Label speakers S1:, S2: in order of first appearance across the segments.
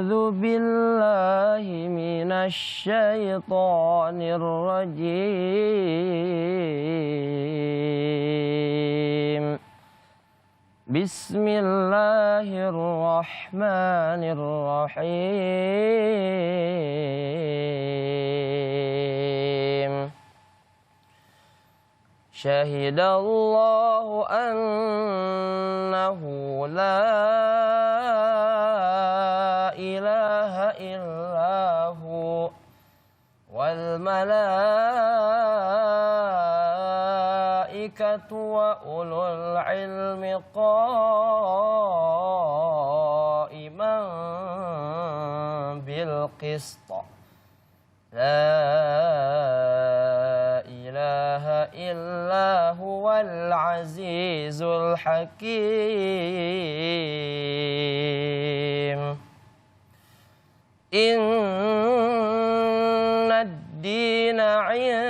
S1: أعوذ بالله من الشيطان الرجيم. بسم الله الرحمن الرحيم. شهد الله أنه لا إله إلا هو والملائكة وأولو العلم قائما بالقسط لا إله إلا هو العزيز الحكيم. إن الدين عند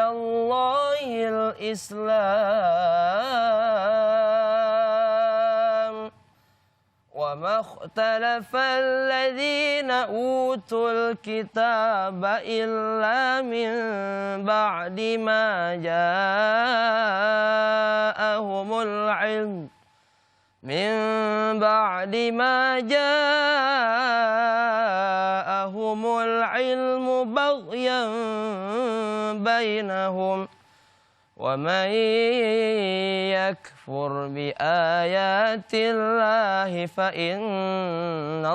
S1: الله الإسلام وما اختلف الذين أوتوا الكتاب إلا من بعد ما جاءهم العلم بغيا بينهم ومن يكفر بآيات الله فإن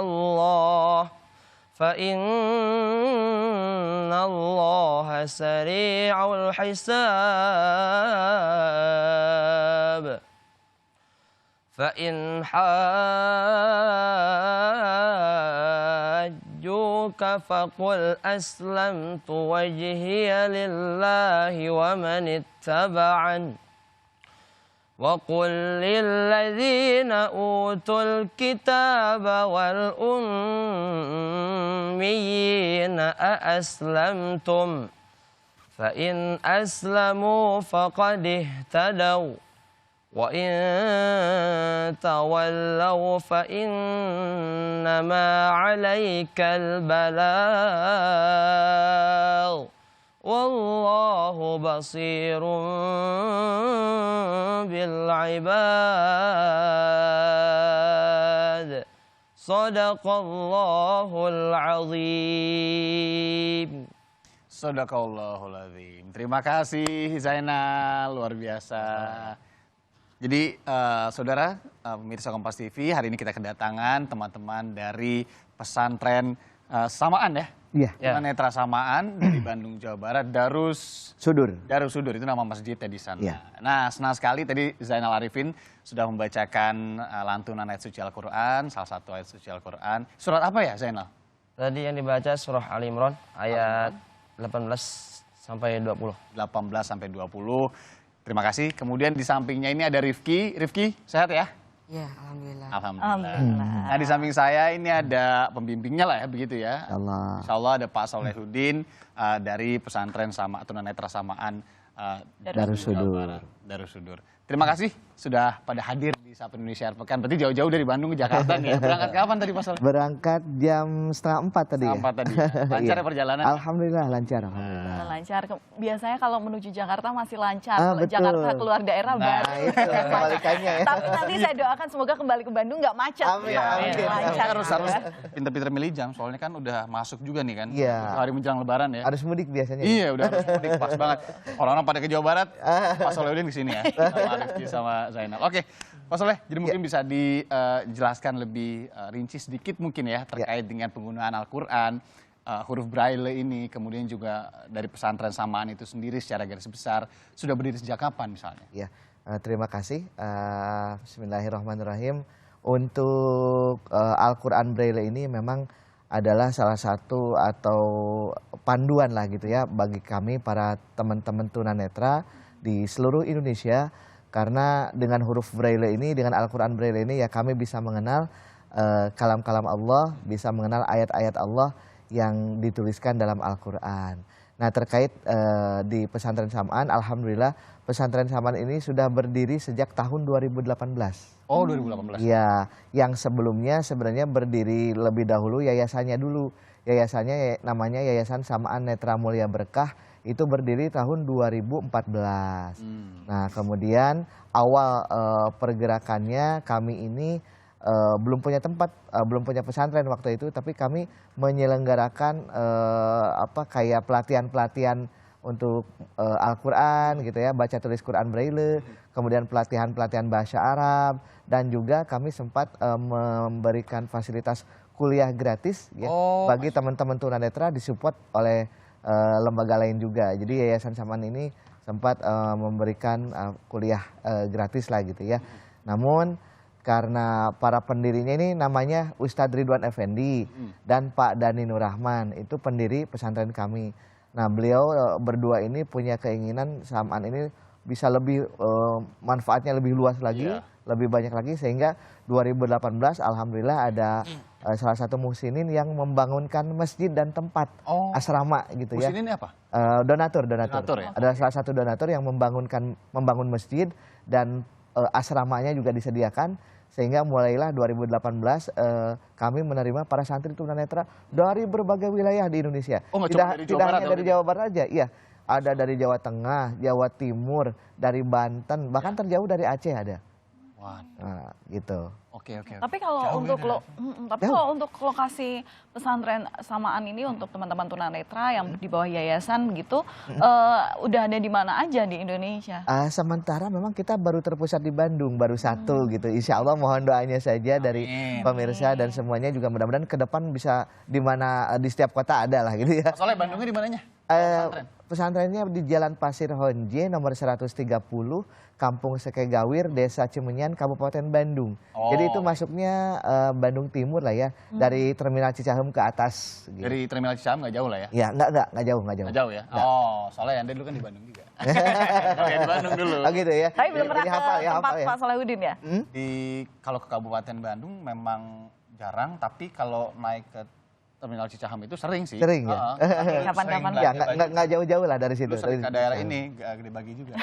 S1: الله سريع الحساب. فإن حاجوك فقل أسلمت وجهي لله ومن اتبعني وقل للذين أوتوا الكتاب والأميين أأسلمتم فإن أسلموا فقد اهتدوا وإن تولوا فإنما عليك البلاغ والله بصير بالعباد. Sadaqallahul azim.
S2: Sadaqallahul azim. Terima kasih Zainal, luar biasa. Jadi saudara pemirsa Kompas TV, hari ini kita kedatangan teman-teman dari pesantren Samaan ya?
S3: Iya.
S2: Tunanetra Samaan dari Bandung, Jawa Barat, Darus Sudur itu nama masjidnya di sana.
S3: Ya.
S2: Nah, senang sekali tadi Zainal Arifin sudah membacakan lantunan ayat suci Al-Quran, salah satu ayat suci Al-Quran. Surat apa ya Zainal?
S1: Tadi yang dibaca surah Al Imran ayat 18 sampai 20.
S2: 18 sampai 20. Terima kasih. Kemudian di sampingnya ini ada Rifki. Rifki, sehat ya?
S4: Ya, alhamdulillah.
S2: Alhamdulillah. Nah, di samping saya ini ada pembimbingnya lah ya, begitu ya.
S3: Allah.
S2: Insya Allah ada Pak Solehuddin dari pesantren Tunanetra Samaan
S3: Darus Sudur.
S2: Darus Sudur. Terima kasih sudah pada hadir di Sapa Indonesia Air Pekan. Berarti jauh-jauh dari Bandung ke Jakarta nih ya. Berangkat kapan tadi Pak Soleh?
S3: Berangkat jam 3:30 tadi ya.
S2: 4 tadi. Lancar ya perjalanan?
S3: Alhamdulillah lancar. Alhamdulillah.
S4: Lancar. Biasanya kalau menuju Jakarta masih lancar. Kalau
S3: betul.
S4: Jakarta keluar daerah
S3: Nah, itu kebalikannya ya.
S4: Tapi nanti saya doakan semoga kembali ke Bandung nggak macet.
S3: Amin, amin.
S4: Lancar.
S2: Harus pinter-pinter milih jam. Soalnya kan udah masuk juga nih kan.
S3: Iya.
S2: Hari menjelang Lebaran ya.
S3: Harus mudik biasanya.
S2: Iya, udah harus mudik, pas banget. Orang-orang pada ke Jawa Barat, Pak Solehuddin di sini ya. Sama Rifki sama Zainal. Oke, Pak Soleh, jadi mungkin bisa dijelaskan lebih rinci sedikit mungkin ya terkait dengan penggunaan Al-Quran, huruf Braille ini, kemudian juga dari pesantren Samaan itu sendiri secara garis besar sudah berdiri sejak kapan misalnya?
S3: Ya, terima kasih. Bismillahirrahmanirrahim. Untuk Al-Quran Braille ini memang adalah salah satu atau panduan lah gitu ya bagi kami para teman-teman tunanetra di seluruh Indonesia. Karena dengan huruf Braille ini, dengan Al-Quran Braille ini ya kami bisa mengenal kalam-kalam Allah, bisa mengenal ayat-ayat Allah yang dituliskan dalam Al-Quran. Nah terkait di pesantren Samaan, alhamdulillah pesantren Samaan ini sudah berdiri sejak tahun 2018.
S2: Oh 2018.
S3: Iya, yang sebelumnya sebenarnya berdiri lebih dahulu yayasannya dulu. Yayasannya namanya Yayasan Samaan Netra Mulia Berkah, itu berdiri tahun 2014. Nah kemudian awal pergerakannya kami ini belum punya tempat, belum punya pesantren waktu itu, tapi kami menyelenggarakan kayak pelatihan-pelatihan untuk Al-Quran gitu ya, baca tulis Quran Braille, kemudian pelatihan-pelatihan bahasa Arab, dan juga kami sempat memberikan fasilitas kuliah gratis ya bagi teman-teman tunanetra disupport oleh lembaga lain juga. Jadi Yayasan Samaan ini sempat memberikan kuliah gratis lah gitu ya. Namun karena para pendirinya ini namanya Ustadz Ridwan Effendi dan Pak Dani Nur Rahman, itu pendiri pesantren kami. Nah beliau berdua ini punya keinginan Samaan ini bisa lebih manfaatnya lebih luas lagi, lebih banyak lagi, sehingga 2018 alhamdulillah ada salah satu muhsinin yang membangunkan masjid dan tempat asrama gitu ya.
S2: Muhsinin apa?
S3: Donatur ya? Ada salah satu donatur yang membangun masjid dan asramanya juga disediakan, sehingga mulailah 2018 kami menerima para santri tunanetra dari berbagai wilayah di Indonesia. Tidak hanya dari Jawa Barat aja, iya. Ada dari Jawa Tengah, Jawa Timur, dari Banten, bahkan terjauh dari Aceh ada. Nah, gitu.
S2: Oke.
S4: Tapi kalau untuk lokasi pesantren Samaan ini untuk teman-teman tunanetra yang di bawah yayasan gitu, udah ada di mana aja di Indonesia?
S3: Sementara memang kita baru terpusat di Bandung, baru satu gitu. Insya Allah mohon doanya saja dari pemirsa dan semuanya juga, mudah-mudahan ke depan bisa di setiap kota ada lah gitu ya.
S2: Soalnya Bandungnya di mananya?
S3: Pesantrennya di Jalan Pasir Honje nomor 130, Kampung Sekegawir, Desa Cimenyan, Kabupaten Bandung. Jadi itu masuknya Bandung Timur lah ya, dari Terminal Cicahem ke atas. Gitu.
S2: Dari Terminal Cicahem nggak jauh lah ya?
S3: Ya nggak jauh.
S2: Nggak jauh ya? Soalnya Anda dulu kan di Bandung juga. Di Bandung dulu.
S3: Oh gitu ya?
S4: Tapi belum pernah ke tempat
S3: ya.
S4: Pak Salahuddin ya?
S2: Kalau ke Kabupaten Bandung memang jarang, tapi kalau naik ke Terminal Cicahem itu sering sih.
S3: Sering ya?
S4: Kapan-kapan.
S3: Ya nggak jauh-jauh lah dari situ.
S2: Dulu sering ke daerah ini, Gede Bagi juga.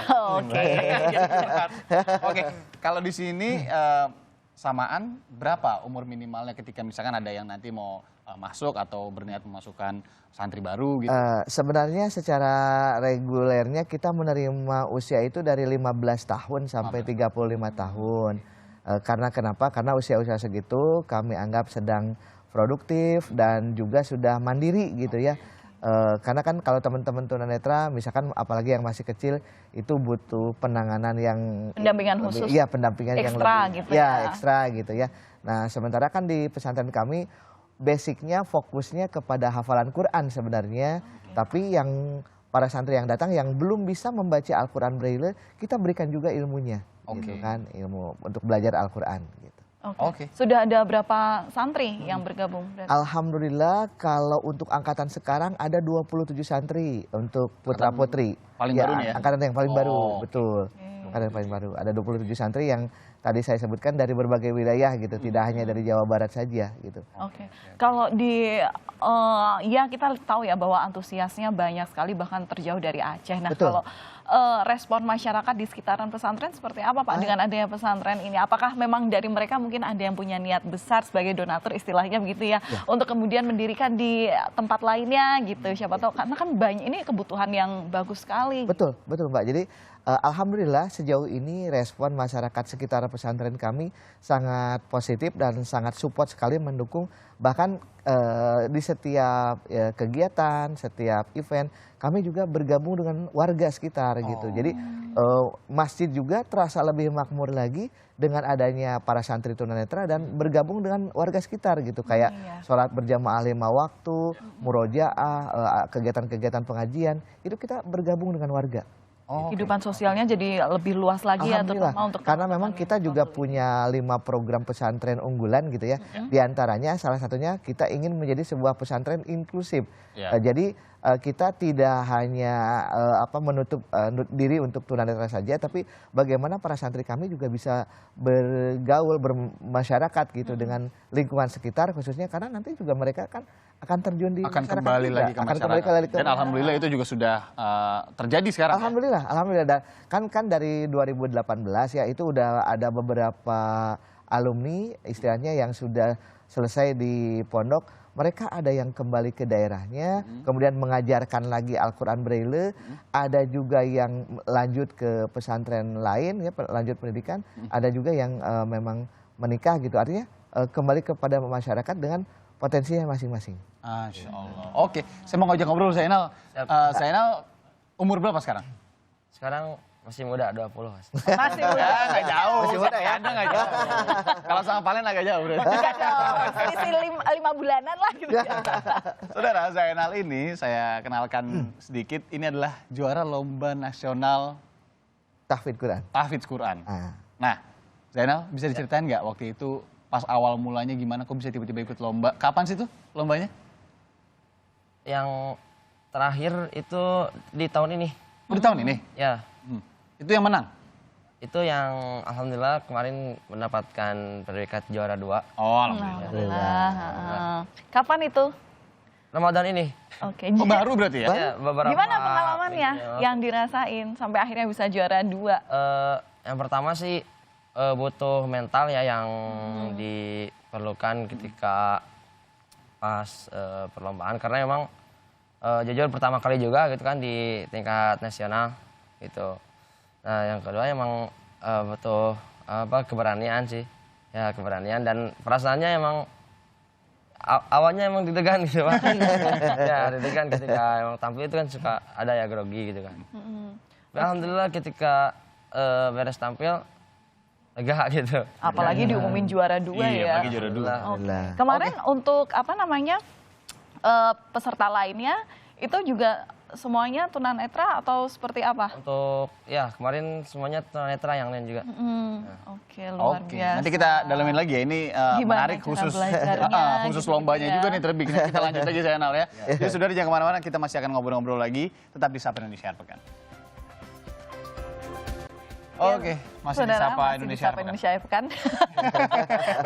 S2: Oke, kalau di sini Samaan berapa umur minimalnya ketika misalkan ada yang nanti mau masuk atau berniat memasukkan santri baru gitu?
S3: Sebenarnya secara regulernya kita menerima usia itu dari 15 tahun sampai 35 tahun. Karena kenapa? Karena usia-usia segitu kami anggap sedang produktif dan juga sudah mandiri gitu ya. Karena kan kalau teman-teman tunanetra misalkan apalagi yang masih kecil itu butuh penanganan yang
S4: pendampingan khusus.
S3: Iya, pendampingan yang lebih
S4: gitu ya.
S3: Ekstra gitu ya. Nah, sementara kan di pesantren kami basicnya fokusnya kepada hafalan Quran sebenarnya, tapi yang para santri yang datang yang belum bisa membaca Al-Quran Braille, kita berikan juga ilmunya, gitu kan, ilmu untuk belajar Al-Quran gitu.
S4: Oke. Sudah ada berapa santri yang bergabung?
S3: Alhamdulillah kalau untuk angkatan sekarang ada 27 santri untuk putra-putri.
S2: Paling baru nih ya?
S3: Angkatan yang paling baru, betul. Angkatan yang paling baru. Ada 27 santri yang tadi saya sebutkan dari berbagai wilayah gitu, tidak hanya dari Jawa Barat saja gitu.
S4: Oke. Kalau ya kita tahu ya bahwa antusiasnya banyak sekali bahkan terjauh dari Aceh. Nah,
S3: betul.
S4: kalau respon masyarakat di sekitaran pesantren seperti apa Pak dengan adanya pesantren ini? Apakah memang dari mereka mungkin ada yang punya niat besar sebagai donatur istilahnya begitu ya, untuk kemudian mendirikan di tempat lainnya gitu, siapa tahu, karena kan banyak ini kebutuhan yang bagus sekali.
S3: Betul Mbak. Jadi alhamdulillah sejauh ini respon masyarakat sekitar pesantren kami sangat positif dan sangat support sekali mendukung, bahkan di setiap kegiatan, setiap event kami juga bergabung dengan warga sekitar gitu. Jadi masjid juga terasa lebih makmur lagi dengan adanya para santri tunanetra dan bergabung dengan warga sekitar gitu, kayak sholat berjamaah 5 waktu, murojaah, kegiatan-kegiatan pengajian, itu kita bergabung dengan warga.
S4: Kehidupan sosialnya jadi lebih luas lagi ya, terutama untuk
S3: karena memang kita juga punya 5 program pesantren unggulan gitu ya. Di antaranya salah satunya kita ingin menjadi sebuah pesantren inklusif. Jadi kita tidak hanya menutup diri untuk tunanetra saja, tapi bagaimana para santri kami juga bisa bergaul, bermasyarakat gitu dengan lingkungan sekitar khususnya, karena nanti juga mereka kan akan terjun di
S2: Akan
S3: masyarakat
S2: kembali
S3: juga.
S2: lagi ke
S3: Akan
S2: masyarakat.
S3: kembali lagi ke
S2: Dan alhamdulillah itu juga sudah terjadi sekarang.
S3: Alhamdulillah, alhamdulillah. Kan dari 2018 ya itu udah ada beberapa alumni istilahnya yang sudah selesai di pondok. Mereka ada yang kembali ke daerahnya, kemudian mengajarkan lagi Al-Quran Braille. Ada juga yang lanjut ke pesantren lain, ya lanjut pendidikan. Ada juga yang memang menikah gitu. Artinya kembali kepada masyarakat dengan potensinya masing-masing.
S2: Masya Allah. Oke, saya mau ngajak ngobrol Zainal. Zainal umur berapa sekarang?
S1: Sekarang masih muda, 20 Mas.
S4: Masih muda.
S2: Ya, nggak jauh.
S3: Masih muda ya?
S2: Ada nggak jauh. Kalau sama Valen agak jauh berarti.
S4: Enggak dong, selisih 5 bulanan lah gitu ya.
S2: Saudara, Zainal ini saya kenalkan sedikit. Ini adalah juara lomba nasional
S3: Tahfidz Quran.
S2: tahfidz Quran.
S3: Ah.
S2: Nah, Zainal bisa diceritain nggak waktu itu pas awal mulanya gimana? Kok bisa tiba-tiba ikut lomba? Kapan sih tuh lombanya?
S1: Yang terakhir itu di tahun ini.
S2: Oh, di tahun ini?
S1: Ya,
S2: Itu yang menang?
S1: itu yang alhamdulillah kemarin mendapatkan predikat juara 2.
S2: Oh, alhamdulillah.
S4: Alhamdulillah. Kapan itu?
S1: Ramadan ini.
S4: Oke.
S2: Oh, baru berarti ya?
S1: Ya, beberapa
S4: Gimana pengalamannya
S1: minggu.
S4: yang dirasain sampai akhirnya bisa juara 2?
S1: Yang pertama sih butuh mental ya yang diperlukan ketika pas perlombaan, karena emang jujur pertama kali juga gitu kan di tingkat nasional gitu. Nah yang kedua emang butuh keberanian sih, ya keberanian dan perasaannya emang awalnya emang deg-degan gitu Pak. Ya deg-degan ketika emang tampil itu kan suka ada ya grogi gitu kan. Tapi alhamdulillah ketika beres tampil lega gitu.
S4: Apalagi diumumin juara 2
S2: Iya,
S4: ya.
S2: apalagi juara 2.
S3: Alhamdulillah.
S4: Kemarin untuk peserta lainnya itu juga semuanya tunanetra atau seperti apa?
S1: Untuk ya kemarin semuanya tunanetra yang lain juga.
S4: Oke, luar
S2: Oke,
S4: biasa.
S2: nanti kita dalamin lagi ya. Ini
S4: Gimana
S2: menarik
S4: cara
S2: khusus
S4: belajarnya,
S2: khusus
S4: gitu-gitu
S2: lombanya
S4: ya.
S2: juga nih terlebih. Nah, kita lanjut lagi Zainal ya. Jadi saudara jangan kemana-mana, kita masih akan ngobrol-ngobrol lagi. Tetap di Sapa Indonesia Akhir Pekan. Oke, masih di
S4: Saudara,
S2: Sapa
S4: masih
S2: Indonesia
S4: di Sapa
S2: Akhir Pekan.
S4: Indonesia Akhir Pekan.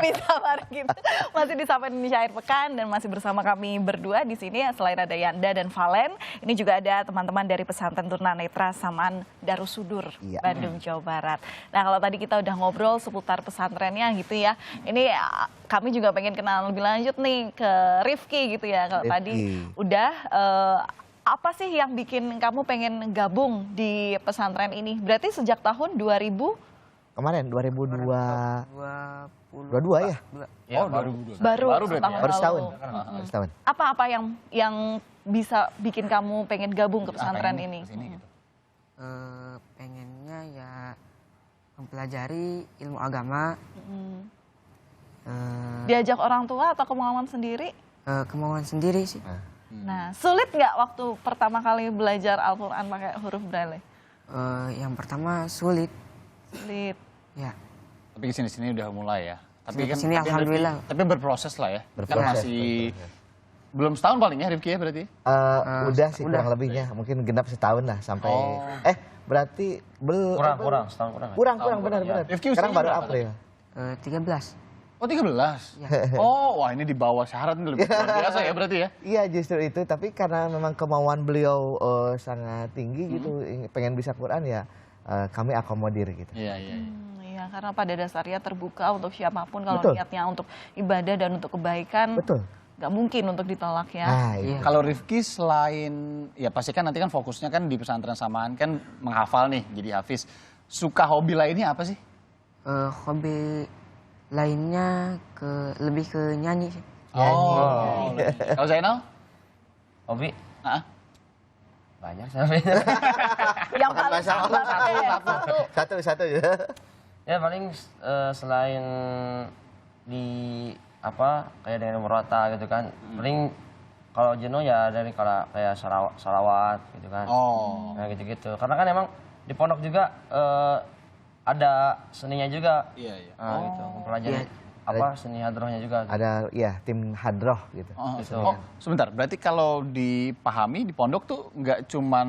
S4: Bisa bareng kita. Masih di Sapa Indonesia Akhir Pekan dan masih bersama kami berdua di sini selain ada Yanda dan Valen, ini juga ada teman-teman dari pesantren tunanetra Samaan Darussudur,
S3: Iya.
S4: Bandung, Jawa Barat. Nah, kalau tadi kita udah ngobrol seputar pesantrennya gitu ya. Ini kami juga pengen kenal lebih lanjut nih ke Rifki gitu ya. Kalau tadi
S3: Rifki.
S4: udah apa sih yang bikin kamu pengen gabung di pesantren ini? Berarti sejak tahun 2000
S3: Kemarin 2022 ya?
S1: Ya,
S2: Oh, 2022.
S4: baru
S2: berarti
S4: setahun
S2: ya?
S3: Baru
S4: lalu.
S3: setahun. Baru setahun.
S4: Apa yang bisa bikin kamu pengen gabung ke pesantren
S2: Pengen
S4: ini?
S2: kesini gitu.
S5: Pengennya ya mempelajari ilmu agama,
S4: Diajak orang tua atau kemauan sendiri?
S5: kemauan sendiri sih.
S4: Nah, sulit nggak waktu pertama kali belajar Al-Quran pakai huruf Braille?
S5: Yang pertama sulit,
S4: Sulit.
S5: ya.
S2: Tapi kesini-sini udah mulai ya. Tapi kan
S5: Kesini alhamdulillah.
S2: Tapi berproses lah ya. Kan
S3: Berproses,
S2: masih belum setahun paling ya Rifki ya berarti.
S3: Udah sih
S5: udah.
S3: kurang lebihnya, mungkin genap setahun lah sampai.
S2: Oh.
S3: Berarti belum.
S1: kurang setahun kurang.
S3: Kurang benar.
S2: Rifki
S3: Sekarang
S2: usianya
S3: baru
S2: berapa?
S3: April.
S5: 13.
S2: Oh 13? Oh wah ini di bawah syarat ini lebih luar biasa ya berarti ya.
S3: Iya justru itu, tapi karena memang kemauan beliau sangat tinggi gitu, pengen bisa Quran ya kami akomodir gitu.
S2: Iya.
S4: Iya, karena pada dasarnya terbuka untuk siapapun kalau
S3: Betul.
S4: niatnya untuk ibadah dan untuk kebaikan,
S3: Betul.
S4: nggak mungkin untuk ditolak ya.
S3: Nah, iya.
S2: Kalau Rifki selain, ya pasti kan nanti kan fokusnya kan di pesantren Samaan kan menghafal nih jadi hafiz. Suka hobi lainnya apa sih?
S5: Hobi lainnya lebih ke nyanyi sih.
S2: Oh. Kalau Zainal?
S1: Hobi
S2: Hah?
S1: banyak sebenarnya.
S4: Yang paling
S3: Satu ya.
S1: Ya paling selain di kayak dengan merata gitu kan. Paling kalau jenuh ya dari kayak salawat gitu kan.
S2: Oh.
S1: Nah gitu-gitu. Karena kan emang di pondok juga ada seninya juga.
S2: Iya.
S1: Nah gitu, mempelajari apa seni hadrohnya juga.
S3: Ada ya tim hadroh gitu.
S2: Oh, sebentar. Berarti kalau dipahami di pondok tuh nggak cuman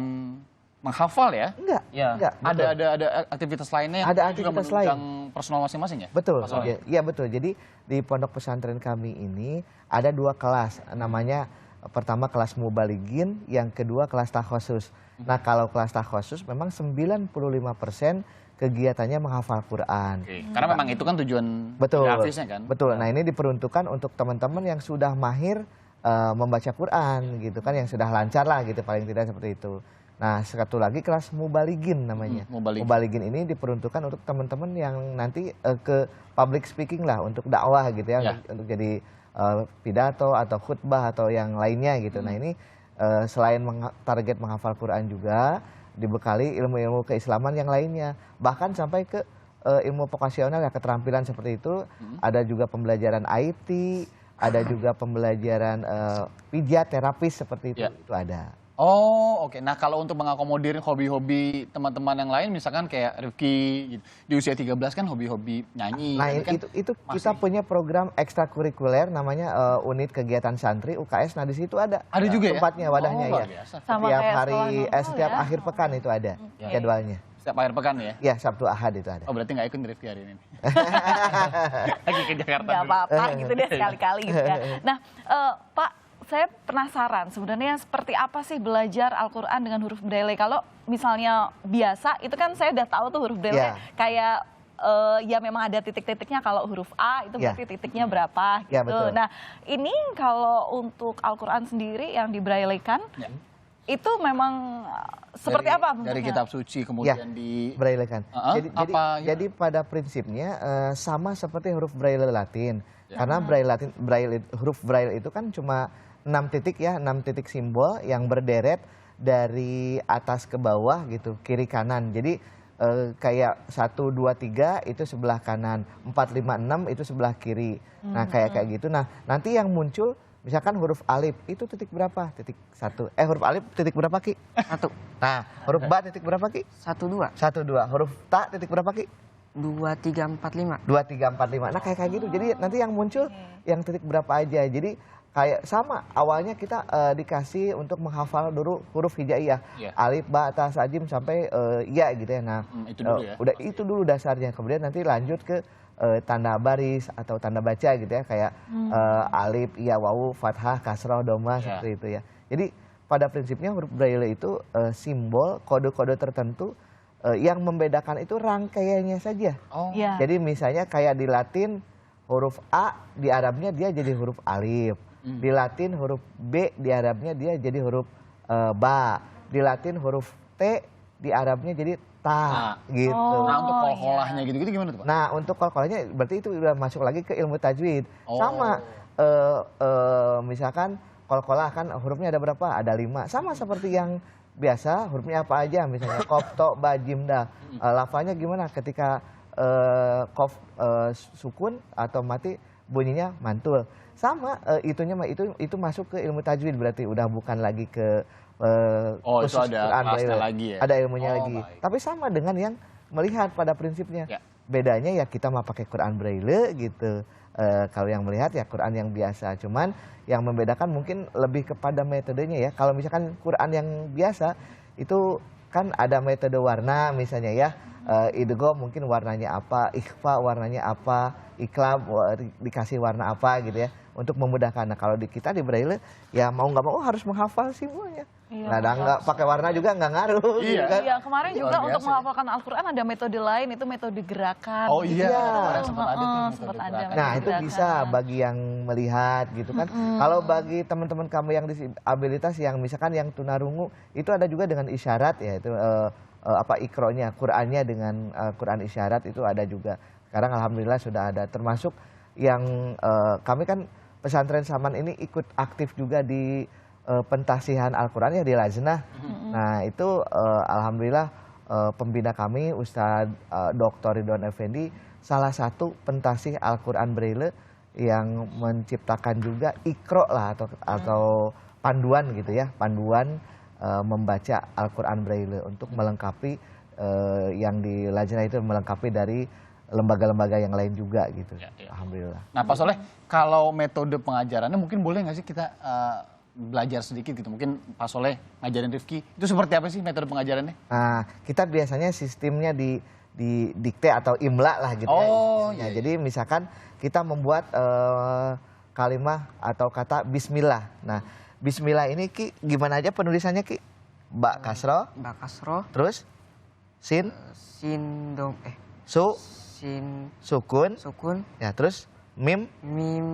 S2: menghafal ya?
S3: Enggak,
S1: Iya.
S3: enggak. betul.
S2: Ada aktivitas lainnya yang
S3: Ada
S2: juga
S3: aktivitas
S2: menunjang personal masing-masing ya?
S3: Betul,
S2: Mas Roy?
S3: iya betul. Jadi di pondok pesantren kami ini ada 2 kelas, namanya pertama kelas mubaligin, yang kedua kelas takhosus. Nah kalau kelas takhosus memang 95% kegiatannya menghafal Quran.
S2: Oke. Karena memang itu kan tujuan
S3: Betul,
S2: grafisnya kan?
S3: betul. Nah ini diperuntukkan untuk teman-teman yang sudah mahir membaca Quran gitu kan, yang sudah lancar lah gitu paling tidak seperti itu. Nah satu lagi kelas mubaligin namanya.
S2: Mubaligin.
S3: Mubaligin ini diperuntukkan untuk teman-teman yang nanti ke public speaking lah, untuk dakwah gitu ya,
S2: Ya.
S3: untuk jadi pidato atau khutbah atau yang lainnya gitu. Nah ini selain target menghafal Quran juga dibekali ilmu-ilmu keislaman yang lainnya, bahkan sampai ke ilmu vokasional ya, keterampilan seperti itu. Ada juga pembelajaran IT, ada juga pembelajaran pijat, terapis seperti itu,
S2: Ya.
S3: itu ada.
S2: Oh, oke. Nah, kalau untuk mengakomodir hobi-hobi teman-teman yang lain, misalkan kayak Rifki gitu, di usia 13 kan hobi-hobi nyanyi.
S3: Nah
S2: tapi kan
S3: itu kita punya program ekstrakurikuler namanya unit kegiatan santri UKS. Nah di situ ada
S2: juga ya?
S3: tempatnya, wadahnya
S2: Oh, luar
S3: ya.
S2: biasa.
S4: Sama
S3: Setiap
S4: kayak
S3: hari,
S4: sekolah normal
S3: setiap
S4: ya?
S3: akhir pekan itu ada jadwalnya.
S2: Setiap akhir pekan ya?
S3: Ya Sabtu Ahad itu ada.
S2: Oh, berarti nggak ikut Rifki hari ini. Lagi ke Jakarta
S4: Nggak
S2: dulu.
S4: apa-apa gitu deh sekali-kali gitu ya. Nah, Pak, saya penasaran sebenarnya seperti apa sih belajar Al-Quran dengan huruf Braille. Kalau misalnya biasa, itu kan saya udah tahu tuh huruf Braille
S3: Ya.
S4: kayak ya memang ada titik-titiknya. Kalau huruf A itu
S3: Ya.
S4: berarti titiknya berapa gitu.
S3: Ya, betul.
S4: Nah, ini kalau untuk Al-Quran sendiri yang dibraillekan,
S2: Ya.
S4: itu memang seperti
S2: Dari-
S4: apa
S2: Dari
S4: bentuknya?
S2: kitab suci kemudian di
S3: Braille kan.
S2: Apa,
S3: Jadi pada prinsipnya sama seperti huruf Braille Latin.
S2: Ya.
S3: Karena huruf Braille itu kan cuma 6 titik ya, 6 titik simbol yang berderet dari atas ke bawah gitu, kiri kanan. Jadi kayak 1, 2, 3 itu sebelah kanan, 4, 5, 6 itu sebelah kiri. Nah kayak gitu. Nah nanti yang muncul misalkan huruf alif itu titik berapa? Titik 1. Huruf alif titik berapa Ki?
S5: 1,
S3: Nah huruf ba titik berapa Ki?
S5: 1, 2,
S3: 1, 2. Huruf ta titik berapa Ki?
S5: 2, 3, 4, 5.
S3: 2, 3, 4, 5. Nah kayak gitu. Jadi nanti yang muncul yang titik berapa aja. Jadi kayak sama awalnya kita dikasih untuk menghafal dulu huruf hijaiyah.
S2: Iya.
S3: Alif, ba, ta, sajim sampai ya gitu ya. Nah
S2: itu dulu ya.
S3: udah itu dulu dasarnya. Kemudian nanti lanjut ke tanda baris atau tanda baca gitu ya. Kayak alif, ya, wawu, fathah, kasroh, doma
S2: Iya.
S3: seperti itu ya. Jadi pada prinsipnya huruf Braille itu simbol, kode-kode tertentu yang membedakan itu rangkaiannya saja.
S2: Oh.
S4: Ya.
S3: Jadi misalnya kayak di Latin huruf A di Arabnya dia jadi huruf alif. Di Latin huruf B di Arabnya dia jadi huruf ba. Di Latin huruf T di Arabnya jadi ta gitu.
S2: Nah, untuk
S4: Oh,
S2: kolkolahnya gitu-gitu gimana tuh, Pak?
S3: Nah untuk kolkolnya berarti itu udah masuk lagi ke ilmu tajwid.
S2: Oh.
S3: Sama misalkan kolkolah kan hurufnya ada berapa? Ada 5. Sama seperti yang biasa hurufnya apa aja misalnya kof, to, ba, jim, dal. Lafalnya gimana ketika kof sukun atau mati bunyinya mantul. Sama itunya mah itu masuk ke ilmu tajwid berarti udah bukan lagi ke
S2: Oh, itu
S3: khusus
S2: ada
S3: Quran
S2: kelasnya
S3: Braille.
S2: lagi ya?
S3: Ada ilmunya
S2: Oh,
S3: lagi.
S2: baik.
S3: Tapi sama dengan yang melihat pada prinsipnya.
S2: Ya.
S3: Bedanya ya kita mau pakai Quran Braille gitu. Kalau yang melihat ya Quran yang biasa. Cuman yang membedakan mungkin lebih kepada metodenya ya. Kalau misalkan Quran yang biasa itu kan ada metode warna misalnya ya. Idgham mungkin warnanya apa, ikhfa warnanya apa, iklab dikasih warna apa gitu ya. Untuk memudahkan. Nah kalau di kita di Braille ya mau nggak mau harus menghafal semuanya.
S4: Iya,
S3: Nah nggak pakai warna juga nggak ngaruh.
S2: Iya.
S3: gitu kan.
S4: Iya, kemarin juga
S2: Luar
S4: untuk
S2: biasa ya.
S4: menghafalkan Al-Quran ada metode lain, itu metode gerakan.
S2: Oh iya,
S3: Iya.
S2: kemarin sempat ada tuh metode
S4: sempat ada.
S2: gerakan.
S3: Nah
S4: metode
S3: itu
S4: gerakan.
S3: bisa bagi yang melihat gitu kan. Kalau bagi teman-teman kamu yang disabilitas yang misalkan yang tunarungu itu ada juga dengan isyarat ya itu ikronya, Qurannya dengan Quran isyarat itu ada juga. Sekarang alhamdulillah sudah ada termasuk yang kami kan pesantren Saman ini ikut aktif juga di pentasihan Al-Quran ya di Lajnah. Nah itu alhamdulillah pembina kami Ustadz Dr. Ridwan Effendi salah satu pentasih Al-Quran Braille yang menciptakan juga ikro lah atau panduan gitu ya, panduan membaca Al-Quran Braille untuk melengkapi yang di Lajnah itu melengkapi dari lembaga-lembaga yang lain juga gitu.
S2: Ya, ya.
S3: Alhamdulillah.
S2: Nah Pak Soleh, kalau metode pengajarannya mungkin boleh nggak sih kita belajar sedikit gitu? Mungkin Pak Soleh ngajarin Rifki, itu seperti apa sih metode pengajarannya?
S3: Nah, kita biasanya sistemnya di dikte atau imla lah gitu ya.
S2: Oh,
S3: Isinya.
S2: iya.
S3: Jadi misalkan kita membuat kalimah atau kata bismillah. Nah, bismillah ini Ki gimana aja penulisannya Ki? Ba kasro,
S5: Bakasro,
S3: terus sin,
S5: sin dom sin
S3: sukun,
S5: sukun,
S3: ya terus mim,
S5: mim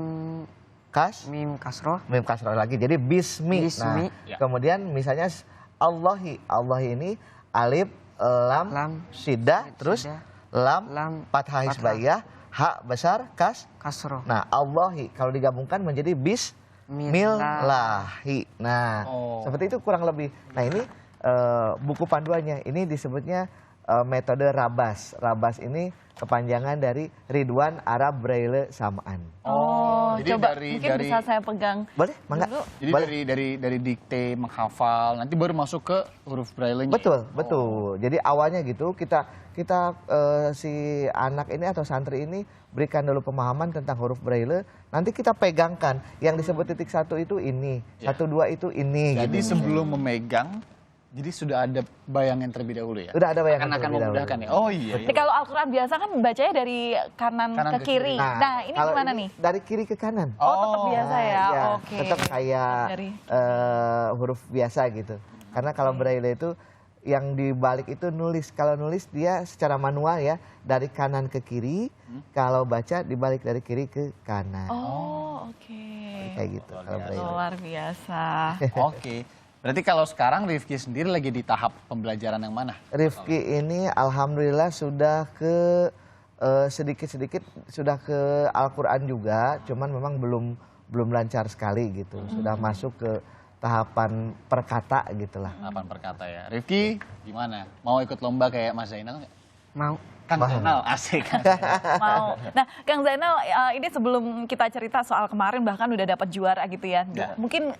S3: mim
S5: kasro,
S3: kasro lagi. Jadi bismi.
S5: Bismi.
S3: Nah,
S2: Ya.
S3: kemudian misalnya Allahi ini alif, lam,
S5: Lam,
S3: syiddah, terus
S5: syiddah,
S3: lam,
S5: lam,
S3: fathah
S5: fathah.
S3: hisbaiyah, ha besar,
S5: kasro.
S3: Nah, Allahi kalau digabungkan menjadi bismillahi. Nah,
S2: Oh.
S3: seperti itu kurang lebih. Nah, ini buku panduannya. Ini disebutnya metode Rabas. Rabas ini kepanjangan dari Ridwan Arab Braille Samaan.
S4: Oh,
S2: jadi
S4: coba
S2: dari-
S4: mungkin bisa saya pegang
S3: Boleh? Mangga?
S4: dulu.
S2: Jadi dari dikte menghafal, nanti baru masuk ke huruf braille-nya.
S3: Betul, betul. Jadi awalnya gitu kita si anak ini atau santri ini berikan dulu pemahaman tentang huruf braille, nanti kita pegangkan yang disebut titik 1 itu ini,
S2: Ya.
S3: 1, 2 itu ini.
S2: Jadi
S3: gitu.
S2: sebelum memegang, jadi sudah ada bayangan terlebih dahulu ya?
S3: Udah ada bayangan
S2: Akan
S3: terlebih dahulu.
S2: memudahkan ya? Oh iya.
S4: Jadi kalau Al-Quran biasa kan bacanya dari kanan,
S2: Kanan
S4: ke
S2: ke
S4: kiri.
S2: kiri.
S4: Nah, ini
S3: kalau
S4: gimana
S3: ini
S4: nih?
S3: Dari kiri ke kanan.
S4: Oh, tetap biasa ya.
S3: Ya,
S4: Oke.
S3: tetap kayak
S4: Dari
S3: huruf biasa gitu. Karena kalau braille itu yang dibalik itu nulis. Kalau nulis dia secara manual ya dari kanan ke kiri. Kalau baca dibalik dari kiri ke kanan.
S4: Oh, oke.
S3: Kayak gitu. Kalau braille.
S4: Luar biasa.
S2: Oke. Berarti kalau sekarang Rifki sendiri lagi di tahap pembelajaran yang mana?
S3: Rifki ini alhamdulillah sudah ke sedikit-sedikit sudah ke Al-Quran juga, cuman memang belum lancar sekali gitu. Sudah masuk ke tahapan perkata gitulah.
S2: Tahapan perkata ya. Rifki gimana? Mau ikut lomba kayak Mas Zainal nggak?
S5: Mau.
S2: Kang Zainal, asik.
S4: Mau. Nah, Kang Zainal, ini sebelum kita cerita soal kemarin bahkan udah dapat juara gitu ya.
S2: Ya.
S4: Mungkin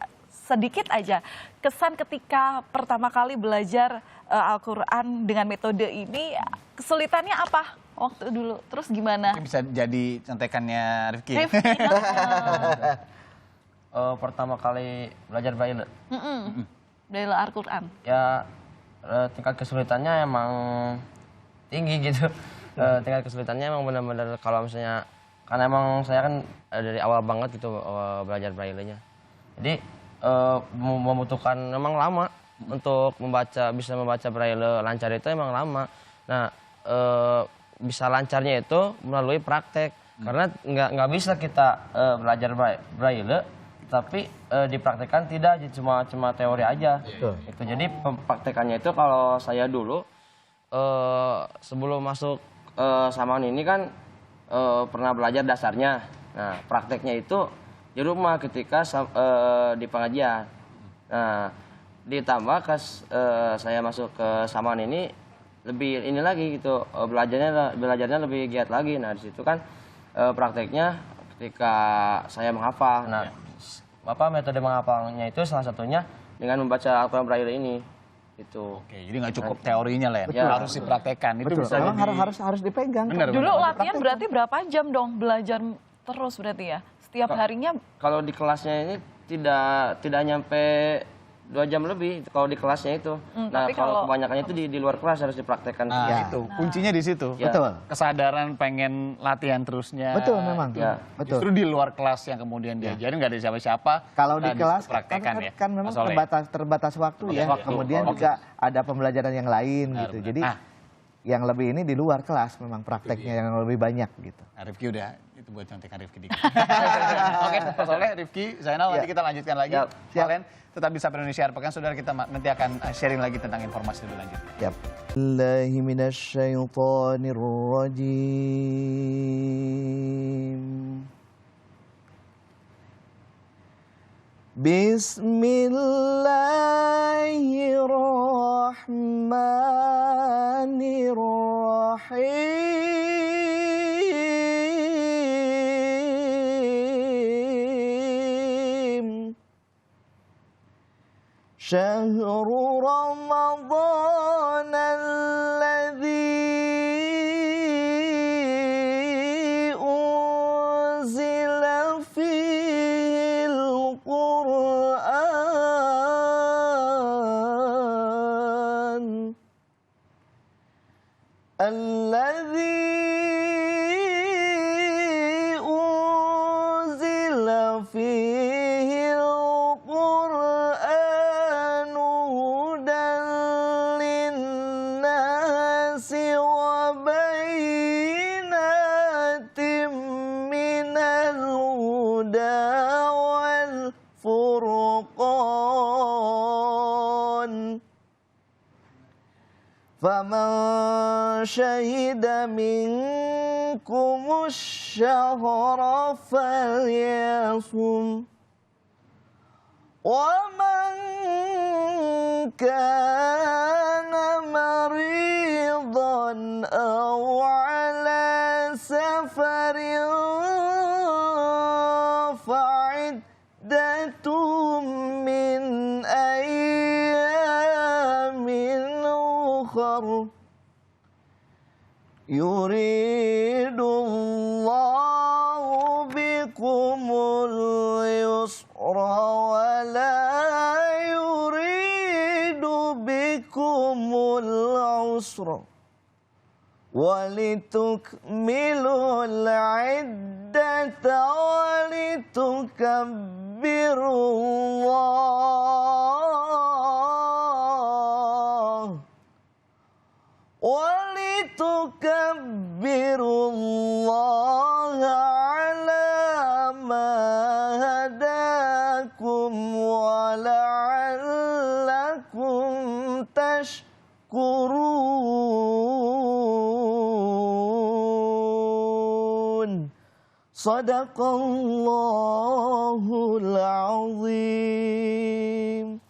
S4: sedikit aja kesan ketika pertama kali belajar Al-Quran dengan metode ini, kesulitannya apa waktu dulu? Terus gimana?
S2: Mungkin bisa jadi contekannya Rifki.
S4: Rifki,
S1: Pertama kali belajar braille,
S4: dari Al-Quran.
S1: ya tingkat kesulitannya emang tinggi gitu. Tingkat kesulitannya emang benar-benar kalau misalnya, karena emang saya kan dari awal banget gitu belajar braille-nya. Jadi membutuhkan memang lama untuk bisa membaca braille lancar itu emang lama. Nah, bisa lancarnya itu melalui praktek. Karena nggak bisa kita belajar braille tapi dipraktekkan tidak, cuma teori aja. Itu jadi praktekannya itu kalau saya dulu sebelum masuk Samaan ini kan pernah belajar dasarnya. Nah, prakteknya itu di rumah ketika di pengajian. Nah, ditambah saya masuk ke Samaan ini lebih ini lagi gitu, belajarnya lebih giat lagi. Nah, di situ kan prakteknya ketika saya menghafal. Nah, metode menghafalnya itu salah satunya dengan membaca Al-Quran Braille ini. Itu.
S2: Oke, jadi nggak cukup teorinya lah ya,
S1: Ya.
S2: harus dipraktekkan. Itu
S3: Betul.
S2: bisa
S3: Memang
S2: jadi...
S3: harus dipegang.
S2: Benar,
S4: Dulu
S2: benar.
S4: latihan berarti berapa jam dong belajar terus berarti ya? Setiap harinya
S1: Kalau di kelasnya ini tidak nyampe 2 jam lebih kalau di kelasnya itu. Nah,
S4: tapi
S1: kalau
S4: kalau-
S1: kebanyakannya itu di luar kelas harus dipraktekkan.
S2: Nah,
S3: Ya.
S2: itu kuncinya di situ.
S1: Ya.
S3: Betul.
S2: Kesadaran pengen latihan terusnya.
S3: Betul, memang.
S2: Itu.
S3: Ya, betul.
S2: Justru di luar kelas yang kemudian diajarin nggak ada siapa-siapa.
S3: Kalau di
S2: nah,
S3: kelas
S2: dipraktekkan
S3: kan,
S2: ya.
S3: kan memang
S2: Mas Soleh.
S3: terbatas waktu ya.
S2: waktu.
S3: Kemudian
S2: Oke.
S3: juga ada pembelajaran yang lain
S2: Benar,
S3: gitu.
S2: benar.
S3: Jadi
S2: Nah.
S3: yang lebih ini di luar kelas memang prakteknya yang lebih banyak gitu.
S2: Nah, Rifki udah, itu buat contekan Rifki dikit. Oke, Pak Soleh, Rifki, Zainal, nanti
S3: Ya.
S2: kita lanjutkan lagi.
S1: Ya.
S3: Siap.
S2: Kalian tetap di Sapa Indonesia Pekan, saudara, kita nanti akan sharing lagi tentang informasi lebih lanjut.
S3: Yap. Billahi minasyaitonir rajim. Bismillahirrahmanirrahim. شهر رمضان الذي الذي أنزل فيه القرآن هدى للناس وبينات من الهدى والفرقان فمن شهد منكم الشهر فليصم ومن كان مريضا أو على سفر فعدة من أيام أخر يريد الله بكم اليسر ولا يريد بكم العسر ولتكملوا العدة ولتكبروا الله ولتكبروا الله على ما هداكم ولعلكم تشكرون صدق الله العظيم.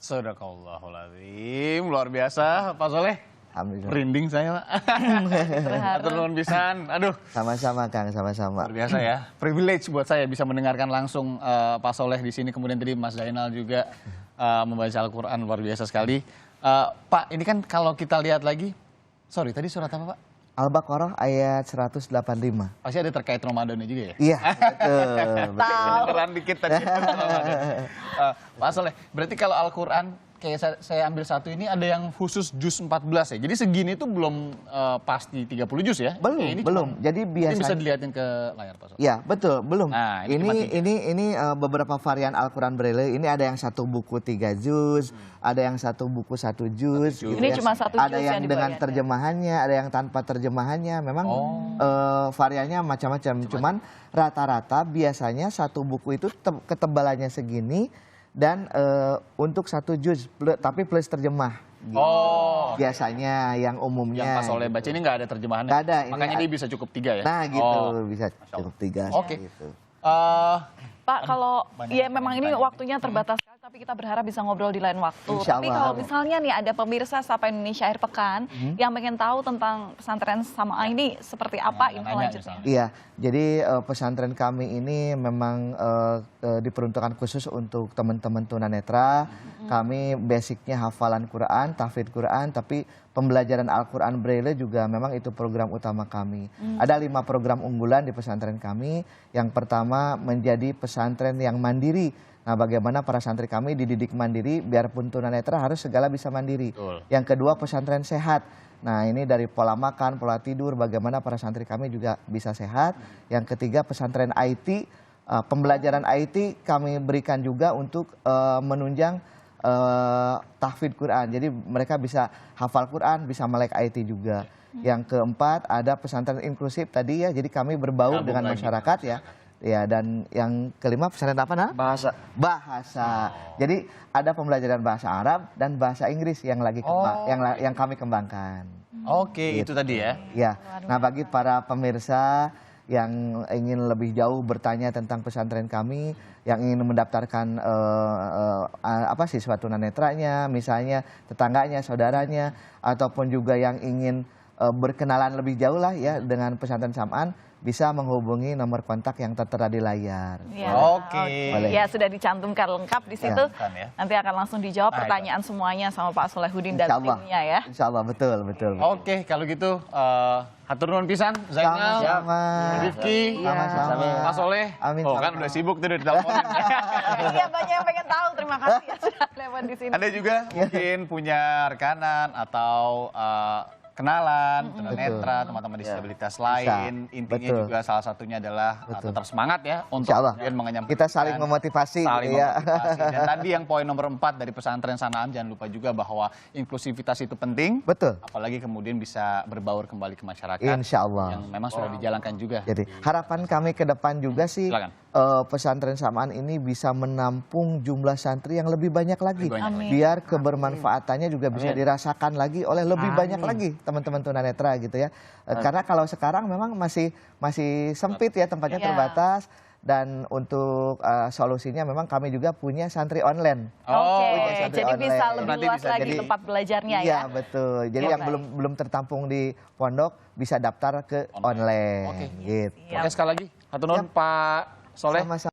S2: Sadaqallahul azim. Luar biasa Pak Soleh.
S3: Alhamdulillah.
S2: Merinding saya, Pak. Atur nuhun pisan. Aduh.
S3: Sama-sama Kang, sama-sama.
S2: Luar biasa ya. Privilege buat saya bisa mendengarkan langsung Pak Soleh di sini. Kemudian tadi Mas Zainal juga membaca Al-Quran, luar biasa sekali. Pak, ini kan kalau kita lihat lagi, sorry tadi surat apa Pak?
S3: Al-Baqarah ayat 185.
S2: Pasti ada terkait Ramadannya juga ya?
S3: Iya, betul.
S2: Kedengeran dikit tadi. Pak Soleh, berarti kalau Al-Quran kayak saya ambil satu ini ada yang khusus juz 14 ya. Jadi segini itu belum pasti 30 juz ya?
S3: Belum,
S2: Ini
S3: belum. Jadi biasanya
S2: bisa dilihatin ke layar Pak Soleh.
S3: Ya, betul, belum.
S2: Nah, ini
S3: beberapa varian Al-Quran Braille. Ini ada yang satu buku 3 juz, ada yang satu buku 1 juz. Gitu
S4: Ini
S3: ya.
S4: cuma 1 juz
S3: ada yang dengan
S4: dibayar,
S3: terjemahannya, ada yang tanpa terjemahannya. Memang variannya macam-macam. Cuman rata-rata biasanya satu buku itu ketebalannya segini dan untuk 1 juz, tapi plus terjemah. Gitu.
S2: Oh.
S3: Biasanya yang umumnya.
S2: Yang Pak Soleh baca ini nggak ada terjemahannya.
S3: Nggak ada.
S2: Makanya dia bisa cukup 3 ya?
S3: Nah gitu,
S2: Oh.
S3: bisa cukup 3.
S2: Oke.
S3: Gitu.
S4: Pak, kalau
S2: banyak
S4: ya memang ini
S2: pertanyaan.
S4: waktunya terbatas sekali, tapi kita berharap bisa ngobrol di lain waktu.
S3: Insya
S4: Tapi
S3: Allah.
S4: kalau misalnya nih ada pemirsa Sapa Indonesia Akhir Pekan yang pengen tahu tentang pesantren Sama'a ini seperti apa info
S2: nanya
S4: lanjutnya?
S2: misalnya.
S3: Iya, jadi pesantren kami ini memang diperuntukkan khusus untuk teman-teman tunanetra. Kami basicnya hafalan Quran, tahfidz Quran, tapi pembelajaran Al-Quran Braille juga memang itu program utama kami. Ada 5 program unggulan di pesantren kami. Yang pertama menjadi pesantren yang mandiri. Nah, bagaimana para santri kami dididik mandiri, biarpun tunanetra harus segala bisa mandiri.
S2: Betul.
S3: Yang kedua pesantren sehat. Nah, ini dari pola makan, pola tidur, bagaimana para santri kami juga bisa sehat. Yang ketiga pesantren IT, pembelajaran IT kami berikan juga untuk menunjang tahfidz Quran. Jadi mereka bisa hafal Quran, bisa melek IT juga. Yang keempat ada pesantren inklusif tadi ya. Jadi kami berbaur
S2: Gabung
S3: dengan
S2: lagi.
S3: masyarakat ya. Ya, dan yang kelima pesantren apa nah?
S5: Bahasa.
S3: Bahasa. Jadi ada pembelajaran bahasa Arab dan bahasa Inggris yang lagi yang kami kembangkan.
S2: Oke, itu tadi ya.
S3: Ya. Nah, bagi para pemirsa yang ingin lebih jauh bertanya tentang pesantren kami, yang ingin mendaftarkan siswa tunanetranya, misalnya tetangganya, saudaranya, ataupun juga yang ingin berkenalan lebih jauh lah ya dengan pesantren Sam'an, bisa menghubungi nomor kontak yang tertera di layar.
S4: Ya.
S2: Oke.
S3: Boleh.
S4: Ya, sudah dicantumkan lengkap di situ.
S2: Ya.
S4: Nanti akan langsung dijawab
S2: Nah,
S4: pertanyaan semuanya sama Pak Solehudin dan
S3: Insya Allah.
S4: timnya ya.
S3: Insya Allah, betul.
S2: Oke, kalau gitu hatur nuhun pisan Zainal,
S3: Sama-sama.
S2: Rifki,
S3: Sama-sama.
S2: Pak Soleh.
S3: Amin.
S2: Oh, kan udah sibuk tuh udah diteleponin.
S4: Iya, banyak yang pengen tahu. Terima kasih ya sudah lewat di sini.
S2: Anda juga mungkin punya rekanan atau kenalan, tunanetra, teman-teman disabilitas lain. Intinya
S3: Betul.
S2: juga salah satunya adalah tetap semangat ya untuk
S3: Insya Allah.
S2: kemudian menyampaikan.
S3: Kita saling memotivasi
S2: Saling
S3: gitu ya.
S2: memotivasi. Dan tadi yang poin nomor 4 dari pesantren Sanam, jangan lupa juga bahwa inklusivitas itu penting.
S3: Betul.
S2: Apalagi kemudian bisa berbaur kembali ke masyarakat.
S3: Insya Allah.
S2: Yang memang sudah dijalankan juga.
S3: Jadi harapan kami ke depan juga sih
S2: Silakan.
S3: pesantren Samaan ini bisa menampung jumlah santri yang lebih banyak lagi.
S2: Lebih banyak
S4: Amin.
S3: Biar kebermanfaatannya juga bisa dirasakan lagi oleh lebih banyak lagi teman-teman tunanetra gitu ya. Karena kalau sekarang memang masih sempit ya tempatnya
S4: Iya.
S3: terbatas. Dan untuk solusinya memang kami juga punya santri online.
S4: Oke,
S3: santri
S4: jadi bisa
S3: online.
S4: lebih
S2: Nanti
S4: luas
S2: bisa
S4: lagi
S3: jadi-
S4: tempat belajarnya
S3: Iya
S4: ya.
S3: betul. Jadi
S4: Ya,
S3: yang
S4: baik.
S3: belum tertampung di pondok bisa daftar ke online.
S2: Oke.
S3: Gitu.
S4: Siap.
S2: Oke, sekali lagi. Hatur nuhun Pak Soleh.
S3: Sama-sama.